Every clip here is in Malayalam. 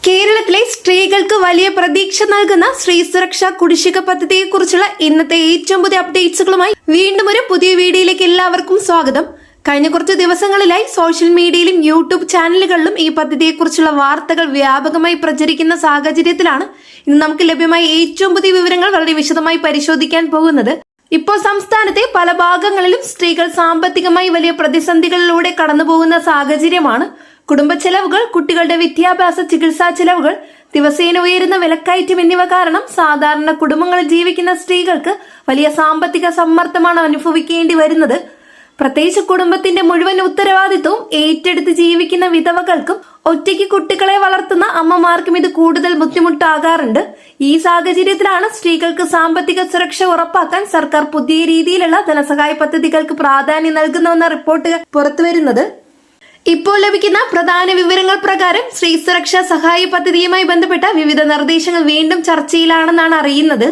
കേരളത്തിലെ സ്ത്രീകൾക്ക് വലിയ പ്രതീക്ഷ നൽകുന്ന സ്ത്രീ സുരക്ഷാ കുടിശ്ശിക പദ്ധതിയെക്കുറിച്ചുള്ള ഇന്നത്തെ ഏറ്റവും പുതിയ അപ്ഡേറ്റ്സുകളുമായി വീണ്ടും ഒരു പുതിയ വീഡിയോയിലേക്ക് എല്ലാവർക്കും സ്വാഗതം. കഴിഞ്ഞ കുറച്ച് ദിവസങ്ങളിലായി സോഷ്യൽ മീഡിയയിലും യൂട്യൂബ് ചാനലുകളിലും ഈ പദ്ധതിയെക്കുറിച്ചുള്ള വാർത്തകൾ വ്യാപകമായി പ്രചരിക്കുന്ന സാഹചര്യത്തിലാണ് ഇന്ന് നമുക്ക് ലഭ്യമായ ഏറ്റവും പുതിയ വിവരങ്ങൾ വളരെ വിശദമായി പരിശോധിക്കാൻ പോകുന്നത്. ഇപ്പോൾ സംസ്ഥാനത്തെ പല ഭാഗങ്ങളിലും സ്ത്രീകൾ സാമ്പത്തികമായി വലിയ പ്രതിസന്ധികളിലൂടെ കടന്നുപോകുന്ന സാഹചര്യമാണ്. കുടുംബ ചെലവുകൾ, കുട്ടികളുടെ വിദ്യാഭ്യാസ, ചികിത്സാ ചെലവുകൾ, ദിവസേന ഉയരുന്ന വിലക്കയറ്റം എന്നിവ കാരണം സാധാരണ കുടുംബങ്ങളിൽ ജീവിക്കുന്ന സ്ത്രീകൾക്ക് വലിയ സാമ്പത്തിക സമ്മർദ്ദമാണ് അനുഭവിക്കേണ്ടി വരുന്നത്. പ്രത്യേകിച്ച് കുടുംബത്തിന്റെ മുഴുവൻ ഉത്തരവാദിത്വവും ഏറ്റെടുത്ത് ജീവിക്കുന്ന വിധവകൾക്കും ഒറ്റയ്ക്ക് കുട്ടികളെ വളർത്തുന്ന അമ്മമാർക്കും ഇത് കൂടുതൽ ബുദ്ധിമുട്ടാകാറുണ്ട്. ഈ സാഹചര്യത്തിലാണ് സ്ത്രീകൾക്ക് സാമ്പത്തിക സുരക്ഷ ഉറപ്പാക്കാൻ സർക്കാർ പുതിയ രീതിയിലുള്ള ധനസഹായ പദ്ധതികൾക്ക് പ്രാധാന്യം നൽകുന്നുവെന്ന റിപ്പോർട്ടുകൾ പുറത്തുവരുന്നത്. ഇപ്പോൾ ലഭിക്കുന്ന പ്രധാന വിവരങ്ങൾ പ്രകാരം സ്ത്രീ സുരക്ഷാ സഹായ പദ്ധതിയുമായി ബന്ധപ്പെട്ട വിവിധ നിർദ്ദേശങ്ങൾ വീണ്ടും ചർച്ചയിലാണെന്നാണ് അറിയുന്നത്.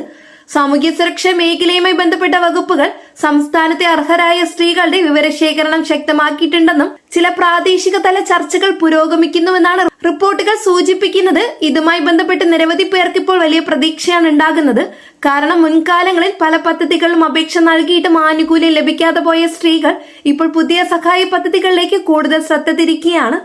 സാമൂഹ്യ സുരക്ഷാ മേഖലയുമായി ബന്ധപ്പെട്ട വകുപ്പുകൾ സംസ്ഥാനത്തെ അർഹരായ സ്ത്രീകളുടെ വിവരശേഖരണം ശക്തമാക്കിയിട്ടുണ്ടെന്നും ചില പ്രാദേശിക തല ചർച്ചകൾ പുരോഗമിക്കുന്നുവെന്നാണ് റിപ്പോർട്ടുകൾ സൂചിപ്പിക്കുന്നത്. ഇതുമായി ബന്ധപ്പെട്ട് നിരവധി പേർക്ക് ഇപ്പോൾ വലിയ പ്രതീക്ഷയാണ് ഉണ്ടാകുന്നത്. കാരണം മുൻകാലങ്ങളിൽ പല പദ്ധതികളിലും അപേക്ഷ നൽകിയിട്ടും ആനുകൂല്യം ലഭിക്കാതെ പോയ സ്ത്രീകൾ ഇപ്പോൾ പുതിയ സഹായ പദ്ധതികളിലേക്ക് കൂടുതൽ ശ്രദ്ധ തിരിക്കുകയാണ്.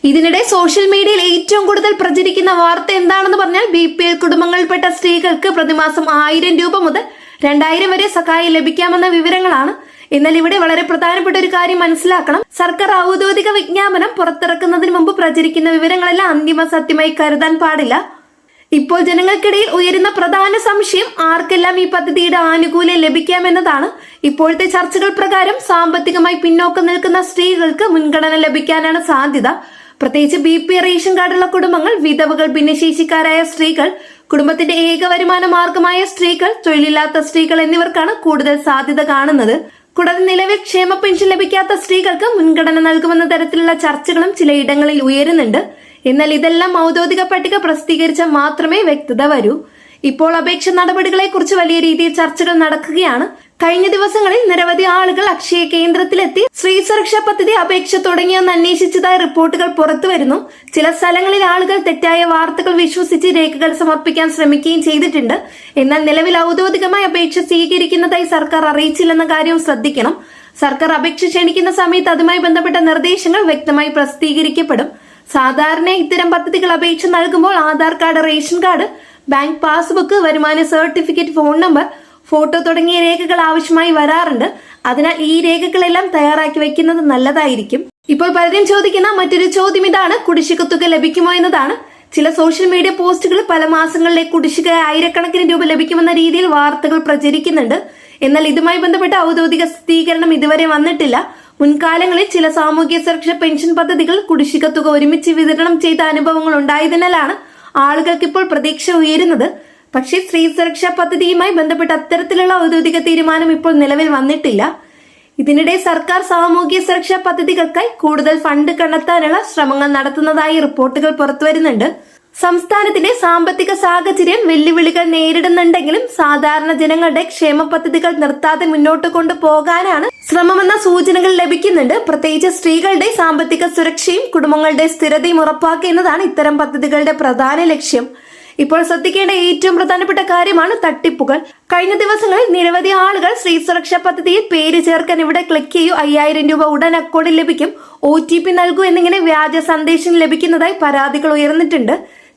ഇതിനിടെ സോഷ്യൽ മീഡിയയിൽ ഏറ്റവും കൂടുതൽ പ്രചരിക്കുന്ന വാർത്ത എന്താണെന്ന് പറഞ്ഞാൽ BPL കുടുംബങ്ങളിൽപ്പെട്ട സ്ത്രീകൾക്ക് പ്രതിമാസം 1000 രൂപ മുതൽ 2000 വരെ സഹായം ലഭിക്കാമെന്ന വിവരങ്ങളാണ്. എന്നാൽ ഇവിടെ വളരെ പ്രധാനപ്പെട്ട ഒരു കാര്യം മനസ്സിലാക്കണം. സർക്കാർ ഔദ്യോഗിക വിജ്ഞാപനം പുറത്തിറക്കുന്നതിന് മുമ്പ് പ്രചരിക്കുന്ന വിവരങ്ങളെല്ലാം അന്തിമ സത്യമായി കരുതാൻ പാടില്ല. ഇപ്പോൾ ജനങ്ങൾക്കിടയിൽ ഉയരുന്ന പ്രധാന സംശയം ആർക്കെല്ലാം ഈ പദ്ധതിയുടെ ആനുകൂല്യം ലഭിക്കാമെന്നതാണ്. ഇപ്പോഴത്തെ ചർച്ചകൾ പ്രകാരം സാമ്പത്തികമായി പിന്നോക്കം നിൽക്കുന്ന സ്ത്രീകൾക്ക് മുൻഗണന ലഭിക്കാനാണ് സാധ്യത. പ്രത്യേകിച്ച് BP റേഷൻ കാർഡുള്ള കുടുംബങ്ങൾ, വിധവകൾ, ഭിന്നശേഷിക്കാരായ സ്ത്രീകൾ, കുടുംബത്തിന്റെ ഏക വരുമാന മാർഗമായ സ്ത്രീകൾ, തൊഴിലില്ലാത്ത സ്ത്രീകൾ എന്നിവർക്കാണ് കൂടുതൽ സാധ്യത കാണുന്നത്. കൂടാതെ നിലവിൽ ക്ഷേമ പെൻഷൻ ലഭിക്കാത്ത സ്ത്രീകൾക്ക് മുൻഗണന നൽകുമെന്ന തരത്തിലുള്ള ചർച്ചകളും ചിലയിടങ്ങളിൽ ഉയരുന്നുണ്ട്. എന്നാൽ ഇതെല്ലാം ഔദ്യോഗിക പട്ടിക പ്രസിദ്ധീകരിച്ചാൽ മാത്രമേ വ്യക്തത വരൂ. ഇപ്പോൾ അപേക്ഷ നടപടികളെ കുറിച്ച് വലിയ രീതിയിൽ ചർച്ചകൾ നടക്കുകയാണ്. കഴിഞ്ഞ ദിവസങ്ങളിൽ നിരവധി ആളുകൾ അക്ഷയ കേന്ദ്രത്തിലെത്തി സ്ത്രീ സുരക്ഷാ പദ്ധതി അപേക്ഷ തുടങ്ങിയെന്ന് അന്വേഷിച്ചതായി റിപ്പോർട്ടുകൾ പുറത്തുവരുന്നു. ചില സ്ഥലങ്ങളിൽ ആളുകൾ തെറ്റായ വാർത്തകൾ വിശ്വസിച്ച് രേഖകൾ സമർപ്പിക്കാൻ ശ്രമിക്കുകയും ചെയ്തിട്ടുണ്ട്. എന്നാൽ നിലവിൽ ഔദ്യോഗികമായി അപേക്ഷ സ്വീകരിക്കുന്നതായി സർക്കാർ അറിയിച്ചില്ലെന്ന കാര്യവും ശ്രദ്ധിക്കണം. സർക്കാർ അപേക്ഷ ക്ഷണിക്കുന്ന സമയത്ത് അതുമായി ബന്ധപ്പെട്ട നിർദ്ദേശങ്ങൾ വ്യക്തമായി പ്രസിദ്ധീകരിക്കപ്പെടും. സാധാരണ ഇത്തരം പദ്ധതികൾ അപേക്ഷ നൽകുമ്പോൾ Aadhaar card, ration card, bank passbook, വരുമാന സർട്ടിഫിക്കറ്റ്, ഫോൺ നമ്പർ, ഫോട്ടോ തുടങ്ങിയ രേഖകൾ ആവശ്യമായി വരാറുണ്ട്. അതിനാൽ ഈ രേഖകളെല്ലാം തയ്യാറാക്കി വെക്കുന്നത് നല്ലതായിരിക്കും. ഇപ്പോൾ പലരും ചോദിക്കുന്ന മറ്റൊരു ചോദ്യം ഇതാണ്: കുടിശ്ശിക തുക ലഭിക്കുമോ എന്നതാണ്. ചില സോഷ്യൽ മീഡിയ പോസ്റ്റുകൾ പല മാസങ്ങളിലെ കുടിശ്ശിക ആയിരക്കണക്കിന് രൂപ ലഭിക്കുമെന്ന രീതിയിൽ വാർത്തകൾ പ്രചരിക്കുന്നുണ്ട്. എന്നാൽ ഇതുമായി ബന്ധപ്പെട്ട ഔദ്യോഗിക സ്ഥിരീകരണം ഇതുവരെ വന്നിട്ടില്ല. മുൻകാലങ്ങളിൽ ചില സാമൂഹ്യ സുരക്ഷാ പെൻഷൻ പദ്ധതികൾ കുടിശ്ശിക തുക ഒരുമിച്ച് വിതരണം ചെയ്ത അനുഭവങ്ങൾ ഉണ്ടായതിനാലാണ് ആളുകൾക്ക് ഇപ്പോൾ പ്രതീക്ഷ ഉയരുന്നത്. പക്ഷേ സ്ത്രീ സുരക്ഷാ പദ്ധതിയുമായി ബന്ധപ്പെട്ട അത്തരത്തിലുള്ള ഔദ്യോഗിക തീരുമാനം ഇപ്പോൾ നിലവിൽ വന്നിട്ടില്ല. ഇതിനിടെ സർക്കാർ സാമൂഹ്യ സുരക്ഷാ പദ്ധതികൾക്കായി കൂടുതൽ ഫണ്ട് കണ്ടെത്താനുള്ള ശ്രമങ്ങൾ നടത്തുന്നതായി റിപ്പോർട്ടുകൾ പുറത്തുവരുന്നുണ്ട്. സംസ്ഥാനത്തിന്റെ സാമ്പത്തിക സാഹചര്യം വെല്ലുവിളികൾ നേരിടുന്നുണ്ടെങ്കിലും സാധാരണ ജനങ്ങളുടെ ക്ഷേമ പദ്ധതികൾ നിർത്താതെ മുന്നോട്ട് കൊണ്ടുപോകാനാണ് ശ്രമമെന്ന സൂചനകൾ ലഭിക്കുന്നുണ്ട്. പ്രത്യേകിച്ച് സ്ത്രീകളുടെ സാമ്പത്തിക സുരക്ഷയും കുടുംബങ്ങളുടെ സ്ഥിരതയും ഉറപ്പാക്കുക എന്നതാണ് ഇത്തരം പദ്ധതികളുടെ പ്രധാന ലക്ഷ്യം. ഇപ്പോൾ ശ്രദ്ധിക്കേണ്ട ഏറ്റവും പ്രധാനപ്പെട്ട കാര്യമാണ് തട്ടിപ്പുകൾ. കഴിഞ്ഞ ദിവസങ്ങളിൽ നിരവധി ആളുകൾ സ്ത്രീ സുരക്ഷാ പദ്ധതിയിൽ പേര് ചേർക്കാൻ ഇവിടെ ക്ലിക്ക് ചെയ്യൂ, 5000 രൂപ ഉടൻ അക്കൗണ്ടിൽ ലഭിക്കും, OTP നൽകൂ എന്നിങ്ങനെ വ്യാജ സന്ദേശം ലഭിക്കുന്നതായി പരാതികൾ ഉയർന്നിട്ടുണ്ട്.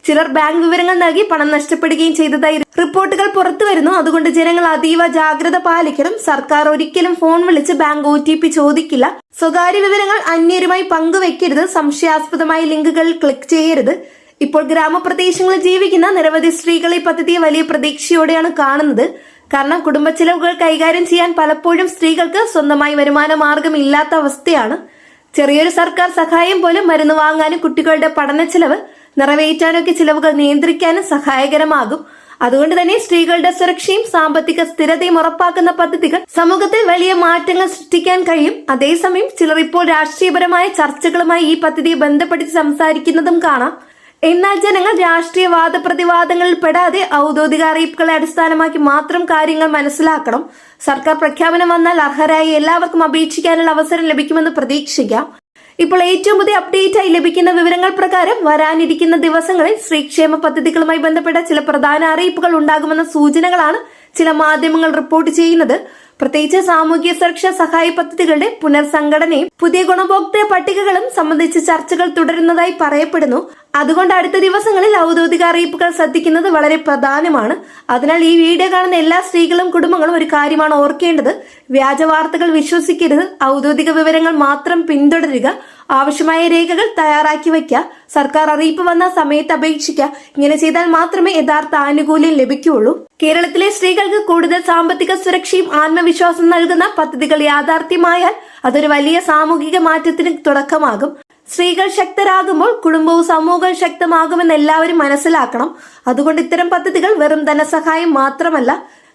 ചിലർ ബാങ്ക് വിവരങ്ങൾ നൽകി പണം നഷ്ടപ്പെടുകയും ചെയ്തതായി റിപ്പോർട്ടുകൾ പുറത്തുവരുന്നു. അതുകൊണ്ട് ജനങ്ങൾ അതീവ ജാഗ്രത പാലിക്കണം. സർക്കാർ ഒരിക്കലും ഫോൺ വിളിച്ച് ബാങ്ക് OTP ചോദിക്കില്ല. സ്വകാര്യ വിവരങ്ങൾ അന്യരുമായി പങ്കുവെക്കരുത്. സംശയാസ്പദമായ ലിങ്കുകളിൽ ക്ലിക്ക് ചെയ്യരുത്. ഇപ്പോൾ ഗ്രാമപ്രദേശങ്ങളിൽ ജീവിക്കുന്ന നിരവധി സ്ത്രീകൾ ഈ പദ്ധതിയെ വലിയ പ്രതീക്ഷയോടെയാണ് കാണുന്നത്. കാരണം കുടുംബ ചെലവുകൾ കൈകാര്യം ചെയ്യാൻ പലപ്പോഴും സ്ത്രീകൾക്ക് സ്വന്തമായി വരുമാന മാർഗം ഇല്ലാത്ത അവസ്ഥയാണ്. ചെറിയൊരു സർക്കാർ സഹായം പോലും മരുന്ന് വാങ്ങാനും കുട്ടികളുടെ പഠന ചെലവ് നിറവേറ്റാനൊക്കെ ചിലവുകൾ നിയന്ത്രിക്കാനും സഹായകരമാകും. അതുകൊണ്ട് തന്നെ സ്ത്രീകളുടെ സുരക്ഷയും സാമ്പത്തിക സ്ഥിരതയും ഉറപ്പാക്കുന്ന പദ്ധതികൾ സമൂഹത്തിൽ വലിയ മാറ്റങ്ങൾ സൃഷ്ടിക്കാൻ കഴിയും. അതേസമയം ചിലർ ഇപ്പോൾ രാഷ്ട്രീയപരമായ ചർച്ചകളുമായി ഈ പദ്ധതിയെ ബന്ധപ്പെടുത്തി സംസാരിക്കുന്നതും കാണാം. എന്നാൽ ജനങ്ങൾ രാഷ്ട്രീയ വാദപ്രതിവാദങ്ങളിൽ പെടാതെ ഔദ്യോഗിക അറിയിപ്പുകളെ അടിസ്ഥാനമാക്കി മാത്രം കാര്യങ്ങൾ മനസ്സിലാക്കണം. സർക്കാർ പ്രഖ്യാപനം വന്നാൽ അർഹരായ എല്ലാവർക്കും അപേക്ഷിക്കാനുള്ള അവസരം ലഭിക്കുമെന്ന് പ്രതീക്ഷിക്കാം. ഇപ്പോൾ ഏറ്റവും പുതിയ അപ്ഡേറ്റ് ആയി ലഭിക്കുന്ന വിവരങ്ങൾ പ്രകാരം വരാനിരിക്കുന്ന ദിവസങ്ങളിൽ സ്ത്രീക്ഷേമ പദ്ധതികളുമായി ബന്ധപ്പെട്ട ചില പ്രധാന അറിയിപ്പുകൾ ഉണ്ടാകുമെന്ന സൂചനകളാണ് ചില മാധ്യമങ്ങൾ റിപ്പോർട്ട് ചെയ്യുന്നത്. പ്രത്യേകിച്ച് സാമൂഹ്യ സുരക്ഷാ സഹായ പദ്ധതികളുടെ പുനർസംഘടനയും പുതിയ ഗുണഭോക്തൃ പട്ടികകളും സംബന്ധിച്ച് ചർച്ചകൾ തുടരുന്നതായി പറയപ്പെടുന്നു. അതുകൊണ്ട് അടുത്ത ദിവസങ്ങളിൽ ഔദ്യോഗിക അറിയിപ്പുകൾ ശ്രദ്ധിക്കുന്നത് വളരെ പ്രധാനമാണ്. അതിനാൽ ഈ വീഡിയോ കാണുന്ന എല്ലാ സ്ത്രീകളും കുടുംബങ്ങളും ഒരു കാര്യമാണ് ഓർക്കേണ്ടത്: വ്യാജ വാർത്തകൾ വിശ്വസിക്കരുത്. ഔദ്യോഗിക വിവരങ്ങൾ മാത്രം പിന്തുടരുക. ആവശ്യമായ രേഖകൾ തയ്യാറാക്കി വയ്ക്കുക. സർക്കാർ അറിയിപ്പ് വന്ന സമയത്ത് അപേക്ഷിക്കുക. ഇങ്ങനെ ചെയ്താൽ മാത്രമേ യഥാർത്ഥ ആനുകൂല്യം ലഭിക്കുകയുള്ളൂ. കേരളത്തിലെ സ്ത്രീകൾക്ക് കൂടുതൽ സാമ്പത്തിക സുരക്ഷയും ആത്മവിശ്വാസം നൽകുന്ന പദ്ധതികൾ യാഥാർത്ഥ്യമായാൽ അതൊരു വലിയ സാമൂഹിക മാറ്റത്തിന് തുടക്കമാകും. സ്ത്രീകൾ ശക്തരാകുമ്പോൾ കുടുംബവും സമൂഹവും ശക്തമാകുമെന്ന് എല്ലാവരും മനസ്സിലാക്കണം. അതുകൊണ്ട് ഇത്തരം പദ്ധതികൾ വെറും ധനസഹായം മാത്രമല്ല,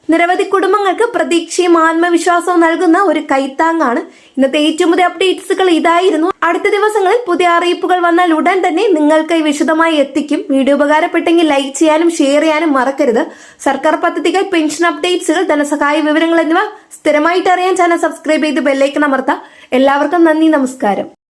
നിരവധി കുടുംബങ്ങൾക്ക് പ്രതീക്ഷയും ആത്മവിശ്വാസവും നൽകുന്ന ഒരു കൈത്താങ്ങാണ്. ഇന്നത്തെ ഏറ്റവും പുതിയ അപ്ഡേറ്റ്സുകൾ ഇതായിരുന്നു. അടുത്ത ദിവസങ്ങളിൽ പുതിയ അറിയിപ്പുകൾ വന്നാൽ ഉടൻ തന്നെ നിങ്ങൾക്കായി വിശദമായി എത്തിക്കും. വീഡിയോ ഉപകാരപ്പെട്ടെങ്കിൽ ലൈക്ക് ചെയ്യാനും ഷെയർ ചെയ്യാനും മറക്കരുത്. സർക്കാർ പദ്ധതികൾ, പെൻഷൻ അപ്ഡേറ്റ്സുകൾ, ധനസഹായ വിവരങ്ങൾ എന്നിവ സ്ഥിരമായിട്ട് അറിയാൻ ചാനൽ സബ്സ്ക്രൈബ് ചെയ്ത് ബെല്ലൈക്കൺ അമർത്താം. എല്ലാവർക്കും നന്ദി, നമസ്കാരം.